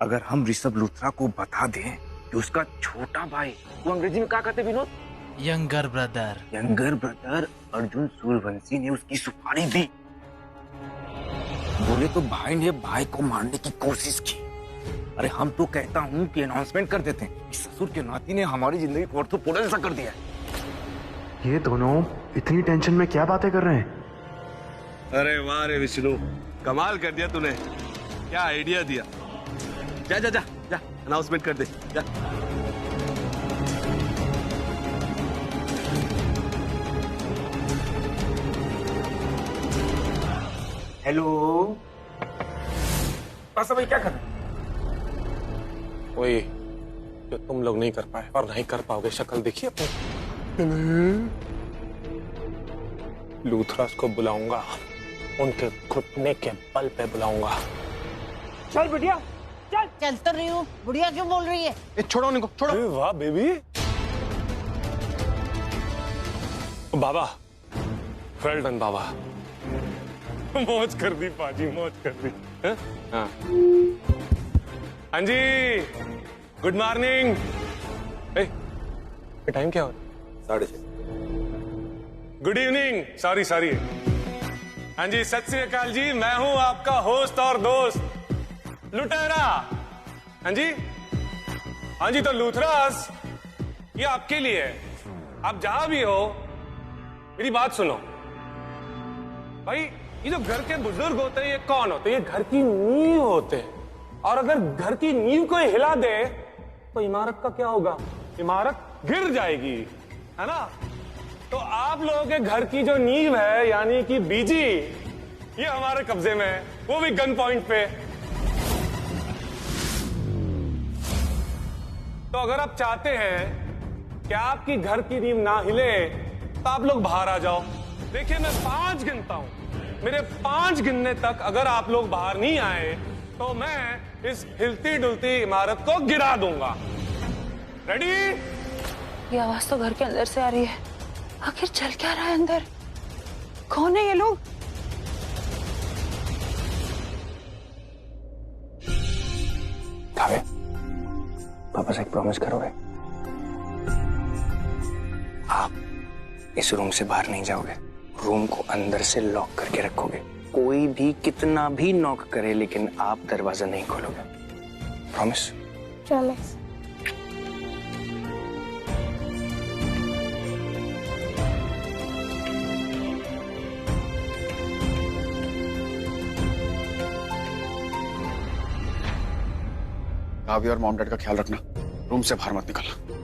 अगर हम ऋषभ लूथरा को बता दें कि उसका छोटा भाई, वो अंग्रेजी में क्या कहते Vinod? Younger brother. Younger brother Arjun Suryavanshi ने उसकी सुपारी दी, बोले तो भाई ने भाई को मारने की कोशिश की। अरे हम तो कहता हूँ कि अनाउंसमेंट कर देते हैं, इस ससुर के नाती ने हमारी जिंदगी को तो पूरा ऐसा कर दिया है। ये दोनों इतनी टेंशन में क्या बातें कर रहे हैं? अरे वाह रे विष्णु, कमाल कर दिया तूने, क्या आइडिया दिया। जा जा जा जा, अनाउंसमेंट कर दे जा। हेलो पासा भाई, क्या कर रहे? वही जो तुम लोग नहीं कर पाए और नहीं कर पाओगे, शक्ल देखिए अपनी। लूथरास को बुलाऊंगा, उनके घुटने के बल पे बुलाऊंगा। चल बिटिया चल। चल तो रही हूँ, बुढ़िया क्यों बोल रही है? छोड़ो उनको, छोड़ो। अरे वाह बेबी। बाबा, वेल डन बाबा, मौज कर दी पाजी, मौज कर दी। हाँ हाँ जी, गुड मॉर्निंग। टाइम क्या हो? 6:30। Good evening, sorry sorry. हाँ जी, सत श्री अकाल जी, मैं हूं आपका होस्ट और दोस्त लुटेरा। हाँ जी, हाँ जी, तो लूथरास ये आपके लिए है। आप जहां भी हो मेरी बात सुनो भाई। ये जो घर के बुजुर्ग होते हैं, ये कौन होते हैं? ये घर की नींव होते हैं, और अगर घर की नींव को हिला दे तो इमारत का क्या होगा? इमारत गिर जाएगी, है ना? तो आप लोगों के घर की जो नींव है, यानी कि बीजी, ये हमारे कब्जे में है, वो भी गन पॉइंट पे। तो अगर आप चाहते हैं कि आपकी घर की नींव ना हिले, तो आप लोग बाहर आ जाओ। देखिए मैं 5 गिनता हूं, मेरे 5 गिनने तक अगर आप लोग बाहर नहीं आए तो मैं इस हिलती डुलती इमारत को गिरा दूंगा। रेडी? ये आवाज तो घर के अंदर से आ रही है। आखिर चल क्या रहा है अंदर? कौन है ये लोग? काव्या, पापा से एक प्रॉमिस करोगे? आप इस रूम से बाहर नहीं जाओगे, रूम को अंदर से लॉक करके रखोगे। कोई भी कितना भी नॉक करे, लेकिन आप दरवाजा नहीं खोलोगे। प्रॉमिस? प्रॉमिस। काव्या और मॉम डैड का ख्याल रखना, रूम से बाहर मत निकलना।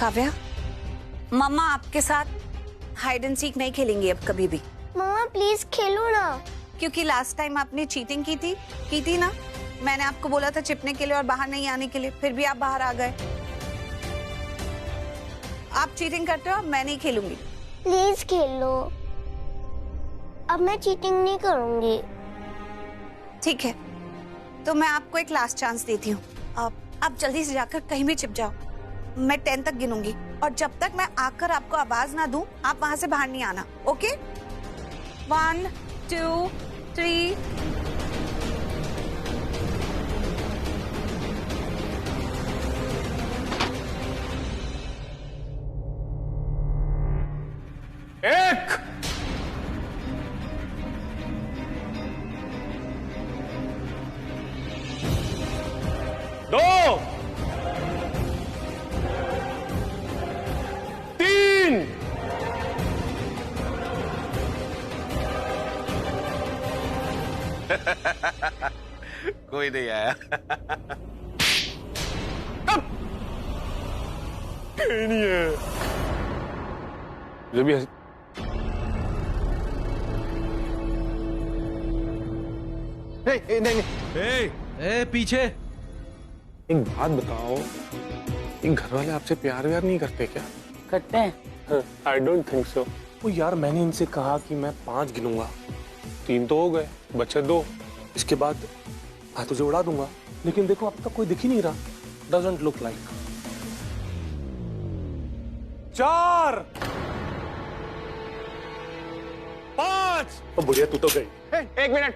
काव्या, मम्मा आपके साथ हाइड एंड सीक नहीं खेलेंगी अब कभी भी। मम्मा प्लीज खेलो ना। क्योंकि लास्ट टाइम आपने चीटिंग की थी ना। मैंने आपको बोला था छिपने के लिए और बाहर नहीं आने के लिए, फिर भी आप बाहर आ गए। आप चीटिंग करते हो, मैं नहीं खेलूंगी। प्लीज खेलो, अब मैं चीटिंग नहीं करूंगी। ठीक है, तो मैं आपको एक लास्ट चांस देती हूँ। आप जल्दी से जाकर कहीं भी छिप जाओ। मैं 10 तक गिनूंगी और जब तक मैं आकर आपको आवाज ना दूं, आप वहां से बाहर नहीं आना। ओके? 1 2 3। एक। 2 3। कोई नहीं आया। नहीं है जो भी नहीं, पीछे। एक बात बताओ, ये घर वाले आपसे प्यार व्यार नहीं करते क्या? करते हैं। I don't think so. वो यार मैंने इनसे कहा कि मैं 5 गिनूंगा, 3 तो हो गए, बचे 2। इसके बाद मैं तुझे उड़ा दूंगा, लेकिन देखो अब तक कोई दिख ही नहीं रहा। Doesn't look like. 4 5। ओ बुढ़िया तू तो गई। एक मिनट।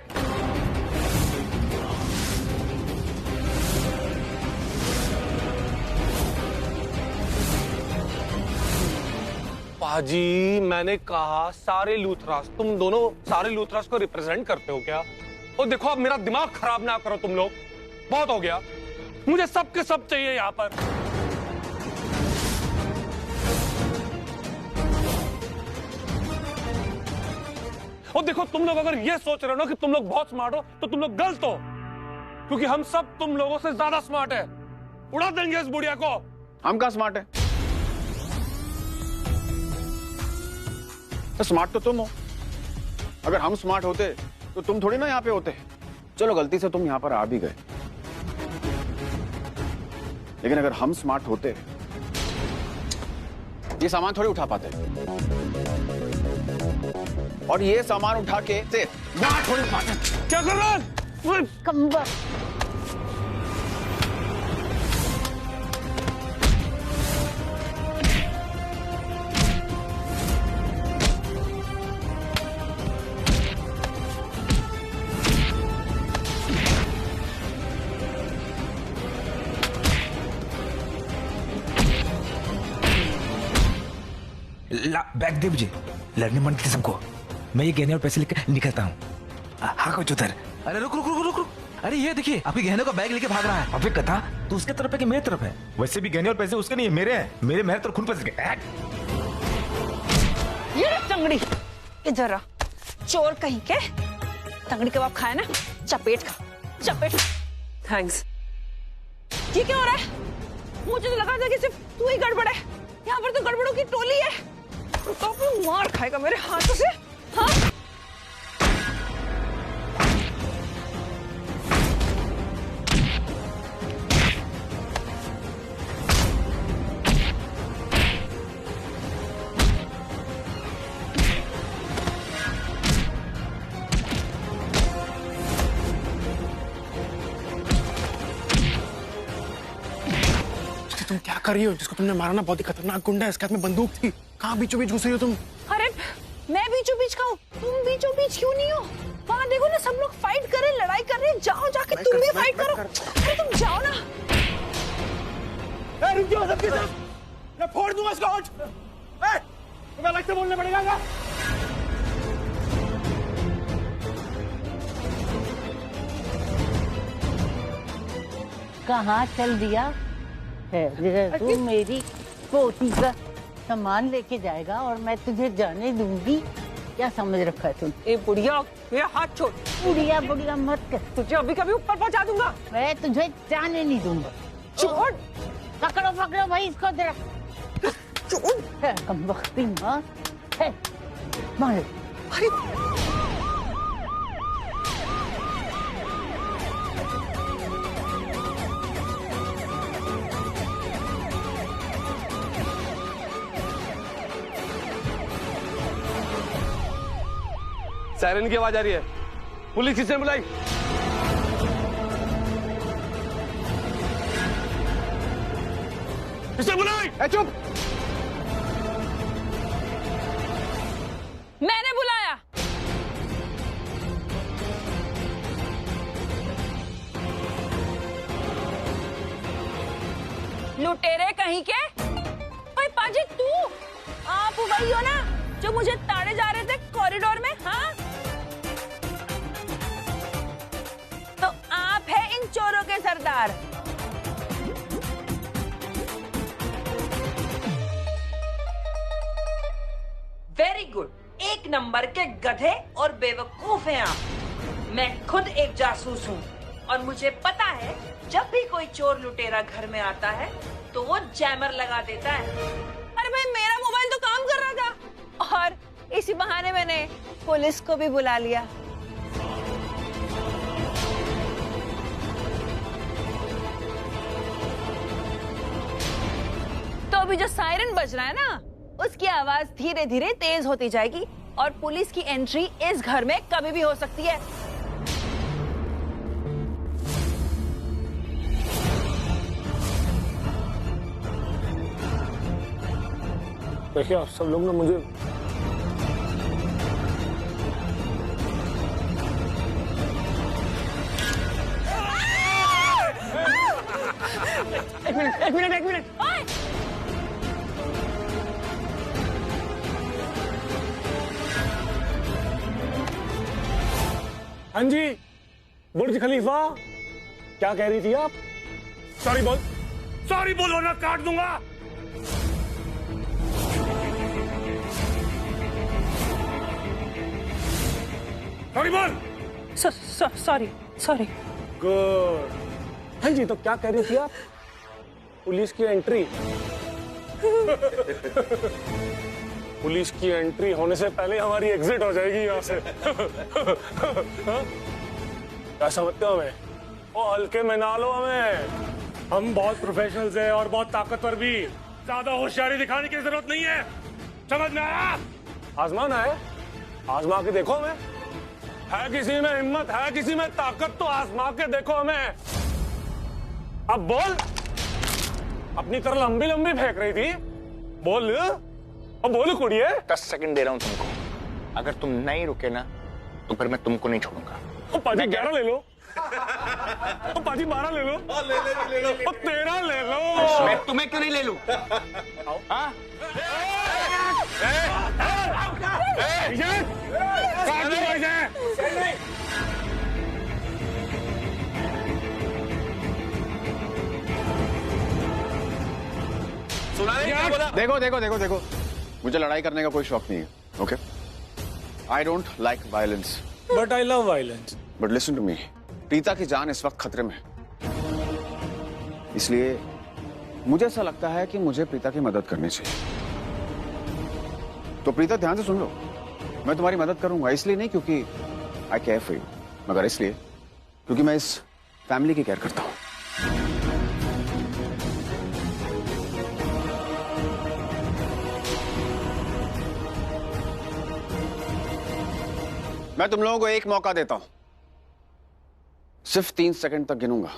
पाजी, मैंने कहा सारे लूथरास, तुम दोनों सारे लूथरास को रिप्रेजेंट करते हो क्या? और देखो अब मेरा दिमाग खराब ना करो तुम लोग, बहुत हो गया। मुझे सब के सब चाहिए यहाँ पर। और देखो तुम लोग अगर ये सोच रहे हो ना कि तुम लोग बहुत स्मार्ट हो तो तुम लोग गलत हो, क्योंकि हम सब तुम लोगों से ज्यादा स्मार्ट है। उड़ा देंगे इस बुढ़िया को। हम कहाँ स्मार्ट है? तो स्मार्ट तो तुम हो। अगर हम स्मार्ट होते तो तुम थोड़ी ना यहाँ पे होते। चलो गलती से तुम यहाँ पर आ भी गए, लेकिन अगर हम स्मार्ट होते ये सामान थोड़ी उठा पाते, और ये सामान उठा के थोड़ी पाते। क्या कर रहा है? कम्बा बैग दे मुझे, लड़ने मन किस्म को। मैं ये गहने और पैसे लेकर निकलता हूँ। हाँ कुछ उधर। अरे रुक रुक रुक रुक रुक। अरे ये देखिए आपके गहनों का बैग लेके भाग रहा है। अबे कथा, तू उसके तरफ है कि मेरी तरफ है? वैसे भी गहने और पैसे उसके नहीं है, मेरे हैं। मेरे मेहनत तो खून पैसे गए। ये तंगड़ी इधर आ, चोर कहीं के। तंगड़ी कबाब खाया ना, चपेट खा, चपेट। थैंक्स। ये क्या हो रहा है? मुझे तो लगा था कि सिर्फ तू ही गड़बड़ है, यहाँ पर तो गड़बड़ों की टोली है। तो मार खाएगा मेरे हाथों से। हाँ? तुम क्या कर रही हो? जिसको तुमने मारा ना बहुत ही खतरनाक गुंडा है, इसके हाथ में बंदूक थी। कहाँ बीचों बीच घुस रही हो तुम? अरे मैं बीचों बीच का हूँ, तुम बीचों बीच क्यों नहीं हो? वहाँ देखो ना, सब लोग फाइट कर रहे, लड़ाई कर रहे हैं। जाओ जाके तुम भी फाइट करो। अरे तुम जाओ ना। रुक जाओ सबके सब, मैं फोड़ दूंगा इसका होंठ। तुम्हें अलग से बोलना पड़ेगा क्या? कहाँ चल दिया है? तू मेरी पोती का सामान लेके जाएगा और मैं तुझे जाने दूंगी? क्या समझ रखा है तूने? ए बुढ़िया, मेरा हाथ छोड़। बुढ़िया बुढ़िया मत कर, तुझे अभी कभी ऊपर पहुंचा दूंगा। मैं तुझे जाने नहीं दूंगा। छोड़। पकड़ो पकड़ो भाई इसको जरा। कम वक्ती माँ है, मार। अरे सायरन की आवाज आ रही है, पुलिस किसने बुलाई? किसने बुलाई? चुप। मैंने बुलाया। लुटेरे कहीं के। ओए पाजी, तू आप वही हो ना जो मुझे ताड़े जा रहे थे कॉरिडोर में? हाँ, तो आप है इन चोरों के सरदार। वेरी गुड, एक नंबर के गधे और बेवकूफ हैं आप। मैं खुद एक जासूस हूँ और मुझे पता है जब भी कोई चोर लुटेरा घर में आता है तो वो जैमर लगा देता है। अरे भाई, मेरा मोबाइल तो काम कर रहा था और इसी बहाने मैंने पुलिस को भी बुला लिया। तो अभी जो सायरन बज रहा है ना, उसकी आवाज धीरे धीरे तेज होती जाएगी और पुलिस की एंट्री इस घर में कभी भी हो सकती है। देखिए आप सब लोग ना मुझे एक मिनट। हाँ जी, बुर्ज खलीफा, क्या कह रही थी आप? सॉरी बोलो ना, काट दूंगा। सॉरी बोल। सॉरी। गुड। हाँ जी, तो क्या कह रही थी आप? पुलिस की एंट्री पुलिस की एंट्री होने से पहले हमारी एग्जिट हो जाएगी यहाँ से। क्या समझते हो हमें? ओ हल्के में ना लो हमें, हम बहुत प्रोफेशनल्स हैं और बहुत ताकतवर भी। ज्यादा होशियारी दिखाने की जरूरत नहीं है, समझ में आया? आजमाना है, आजमा के देखो हमें। है किसी में हिम्मत, है किसी में ताकत, तो आजमा के देखो हमें। अब बोल, अपनी तरह लंबी लंबी फेंक रही थी, बोल। अब बोलो कुड़िए। 10 सेकंड दे रहा हूं तुमको, अगर तुम नहीं रुके ना तो फिर मैं तुमको नहीं छोड़ूंगा। पाजी 11 ले लो, पाजी 12 ले लो, ले लो, 13 ले लो। मैं तुम्हें क्यों नहीं ले लूं? हाँ? देखो, मुझे लड़ाई करने का कोई शौक नहीं है, okay? I don't like violence, but I love violence. But listen to me, Preeta की जान इस वक्त खतरे में है, इसलिए मुझे ऐसा लगता है कि मुझे प्रीता की मदद करनी चाहिए। तो प्रीता ध्यान से सुन लो, मैं तुम्हारी मदद करूंगा इसलिए नहीं क्योंकि आई केयर फॉर यू, मगर इसलिए क्योंकि मैं इस फैमिली की केयर करता हूं। मैं तुम लोगों को एक मौका देता हूं, सिर्फ 3 सेकंड तक गिनूंगा।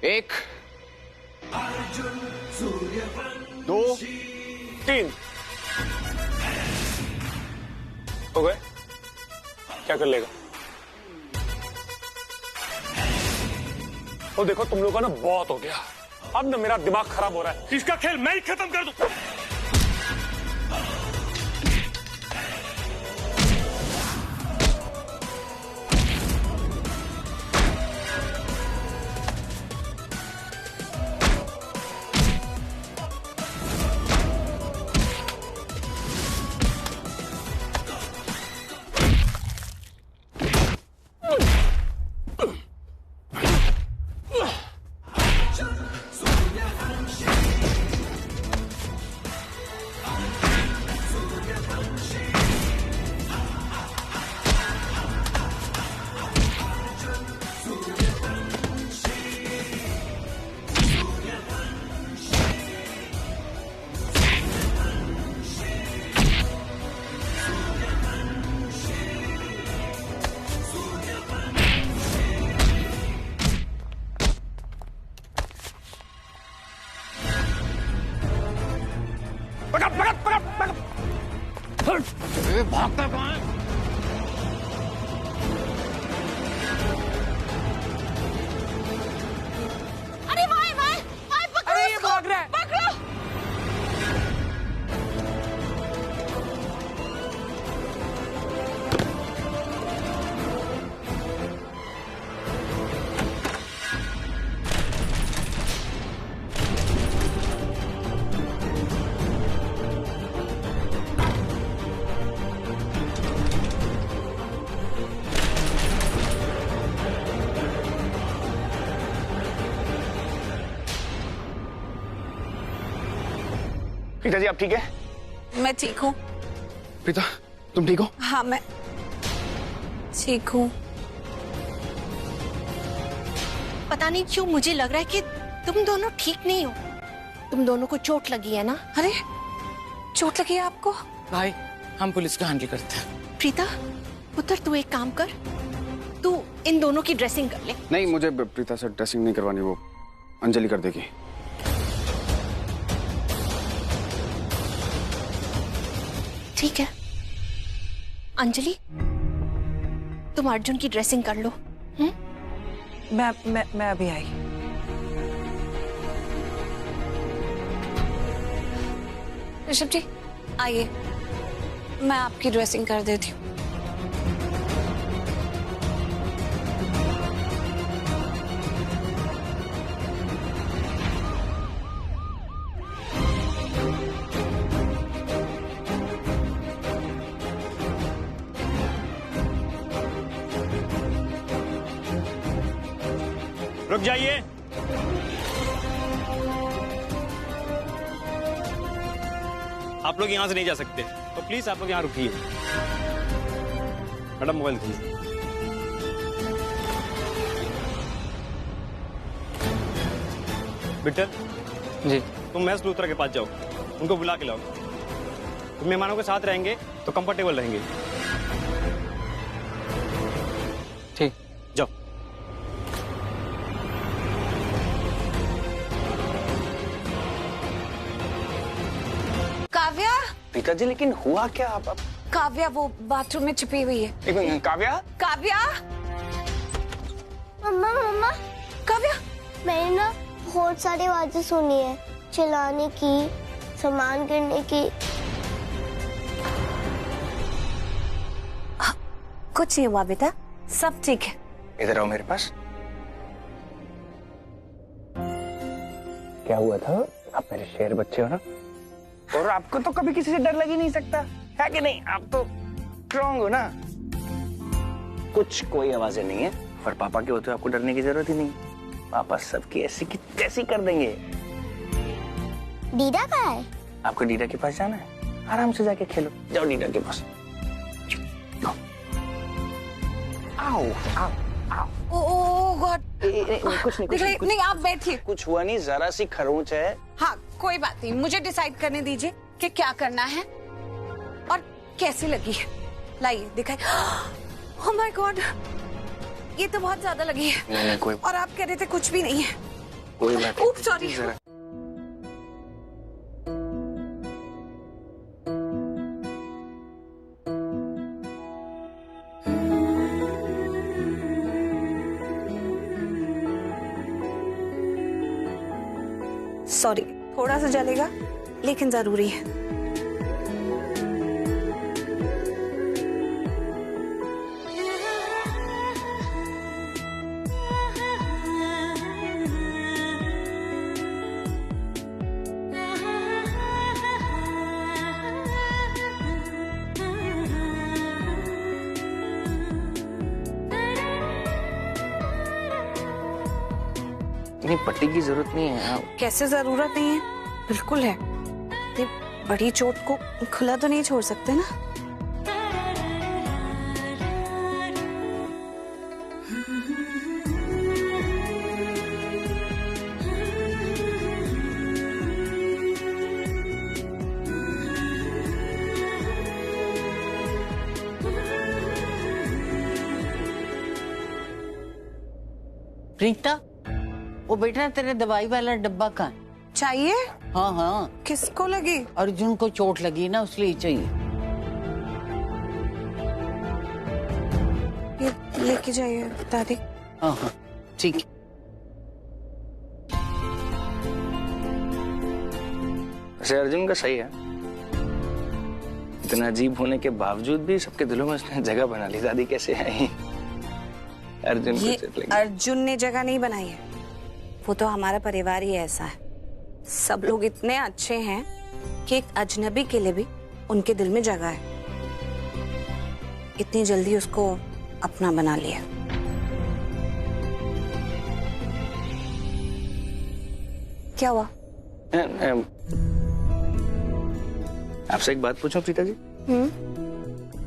एक, 2, 3 हो गए? क्या कर लेगा? तो देखो तुम लोगों का ना बहुत हो गया, अब ना मेरा दिमाग खराब हो रहा है, इसका खेल मैं ही खत्म कर दूं। भागता कहाँ है? अरे भाई पकड़ो इसको, भाग रहा है, पकड़ो। प्रीता जी आप ठीक है? मैं ठीक हूँ। प्रीता तुम ठीक हो? हाँ मैं ठीक हूँ। पता नहीं क्यों मुझे लग रहा है कि तुम दोनों ठीक नहीं हो। तुम दोनों को चोट लगी है ना? अरे चोट लगी है आपको? भाई हम पुलिस का हैंडल करते हैं। प्रीता पुत्र तू एक काम कर, तू इन दोनों की ड्रेसिंग कर ले। नहीं, मुझे प्रीता से ड्रेसिंग नहीं करवानी, वो अंजलि कर देगी। ठीक है अंजलि, तुम अर्जुन की ड्रेसिंग कर लो। मैं अभी आई। ऋषभ जी आइए, मैं आपकी ड्रेसिंग कर देती हूँ। रुक जाइए। आप लोग यहां से नहीं जा सकते, तो प्लीज आप लोग यहां रुकिए। मैडम मोबाइल दीजिए। विक्टर जी। तुम महस लूथरा के पास जाओ, उनको बुला के लाओ। तुम मेहमानों के साथ रहेंगे तो कंफर्टेबल रहेंगे। ठीक, जाओ। काव्या। प्रीता जी लेकिन हुआ क्या? आप काव्या वो बाथरूम में छिपी हुई है। एक मिनट, काव्या। काव्या। मम्मा मम्मा, काव्या। मैंने ना बहुत सारी आवाजें सुनी है, चिल्लाने की, सामान गिरने की। कुछ नहीं हुआ बेटा, सब ठीक है। इधर आओ मेरे पास। क्या हुआ था? आप मेरे शेर बच्चे हो ना, और आपको तो कभी किसी से डर लग ही नहीं सकता है कि नहीं? आप तो स्ट्रॉन्ग हो ना। कुछ कोई आवाजें नहीं है, और पापा के होते आपको डरने की जरूरत ही नहीं। पापा सबकी ऐसी की तैसी कर देंगे। डीडा कहाँ है? आपको डीडा के पास जाना है, आराम से जाके खेलो। जाओ डीडा के पास। आओ आओ आओ। ओह गॉड। कुछ नहीं, नहीं आप बैठिए। कुछ हुआ नहीं, जरा सी खरोंच है। हाँ कोई बात नहीं, मुझे डिसाइड करने दीजिए कि क्या करना है और कैसी लगी है। लाइए दिखाई। ओह माय गॉड, ये तो बहुत ज्यादा लगी है। नहीं, कोई। और आप कह रहे थे कुछ भी नहीं है। कोई बात नहीं। Oops, sorry। सॉरी, थोड़ा सा जलेगा लेकिन जरूरी है। नहीं, पट्टी की जरूरत नहीं है। कैसे जरूरत नहीं है? बिल्कुल है। ये बड़ी चोट को खुला तो नहीं छोड़ सकते ना। प्रीता, वो बेटा तेरे दवाई वाला डब्बा कहाँ है? चाहिए? हाँ हाँ। किसको लगी? अर्जुन को चोट लगी ना, उसलिए चाहिए। ये लेके जाइए दादी। हाँ हाँ ठीक है। वैसे अर्जुन का सही है, इतना अजीब होने के बावजूद भी सबके दिलों में उसने जगह बना ली। दादी कैसे आई? अर्जुन को चोट लगी। अर्जुन ने जगह नहीं बनाई है, वो तो हमारा परिवार ही ऐसा है। सब लोग इतने अच्छे हैं कि एक अजनबी के लिए भी उनके दिल में जगह है। इतनी जल्दी उसको अपना बना लिया। क्या हुआ? आपसे एक बात पूछूं प्रीता जी?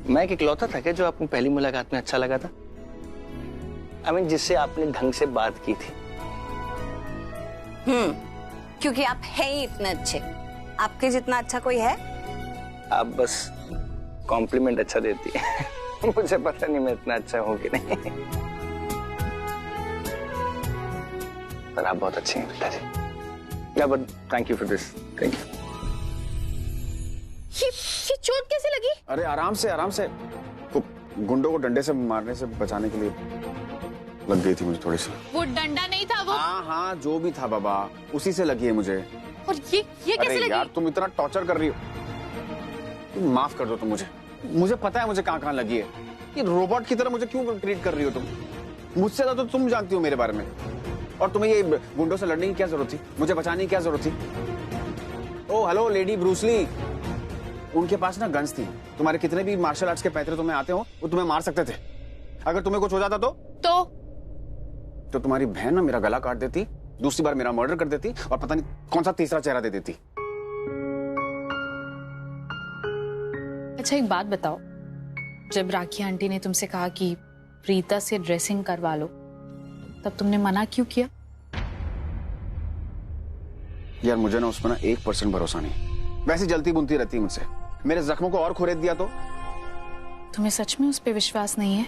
मैं एक इकलौता था क्या जो आपको पहली मुलाकात में अच्छा लगा था? जिससे आपने ढंग से बात की थी? क्योंकि आप हैं ही इतने अच्छे। आपके जितना अच्छा कोई है? आप बस कॉम्प्लीमेंट अच्छा देती है। मुझे पता नहीं मैं इतना अच्छा हूँ कि नहीं। पर आप बहुत अच्छे हैं पिताजी। या but thank you for this, thank you. ये चोट कैसे लगी? अरे आराम से आराम से, गुंडों को डंडे से मारने से बचाने के लिए लग गई थी मुझे थोड़ी सी। वो डंडा नहीं था वो। हाँ जो भी था बाबा, उसी से लगी है मुझे। और ये कैसे लगी? यार तुम इतना टॉर्चर कर रही हो, तुम माफ कर दो तुम मुझे पता है मुझे कहाँ लगी है। ये रोबोट की तरह मुझे क्यों ट्रीट कर रही हो तुम? मुझसे ज्यादा तो तुम जानती हो मेरे बारे में। और तुम्हें ये गुंडों से लड़ने की क्या जरूरत थी? मुझे बचाने की क्या जरूरत थी? ओ हेलो लेडी ब्रूसली, उनके पास ना गन्स थी। तुम्हारे कितने भी मार्शल आर्ट्स के पैतरे तुम्हें आते हो, वो तुम्हें मार सकते थे। अगर तुम्हें कुछ हो जाता तो तुम्हारी बहन ना मेरा गला काट देती, दूसरी बार मेरा मर्डर कर देती, और पता नहीं कौन सा तीसरा चेहरा दे देती। अच्छा एक बात बताओ, जब राखी आंटी ने तुमसे कहा कि प्रीता से ड्रेसिंग करवा लो, तब तुमने मना क्यों किया? यार मुझे ना उसमें ना 1% भरोसा नहीं। वैसी जलती बुनती रहती है मुझसे। मेरे जख्मों को और खुरेद दिया तो? तुम्हें सच में उस पर विश्वास नहीं है?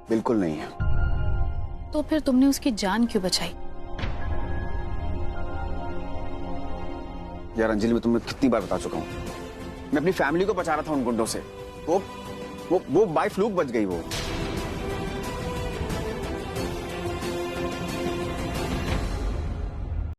बिल्कुल नहीं है। तो फिर तुमने उसकी जान क्यों बचाई? यार अंजलि, मैं तुम्हें कितनी बार बता चुका हूँ, मैं अपनी फैमिली को बचा रहा था उन गुंडों से। वो बाय फ्लूक बच गई वो।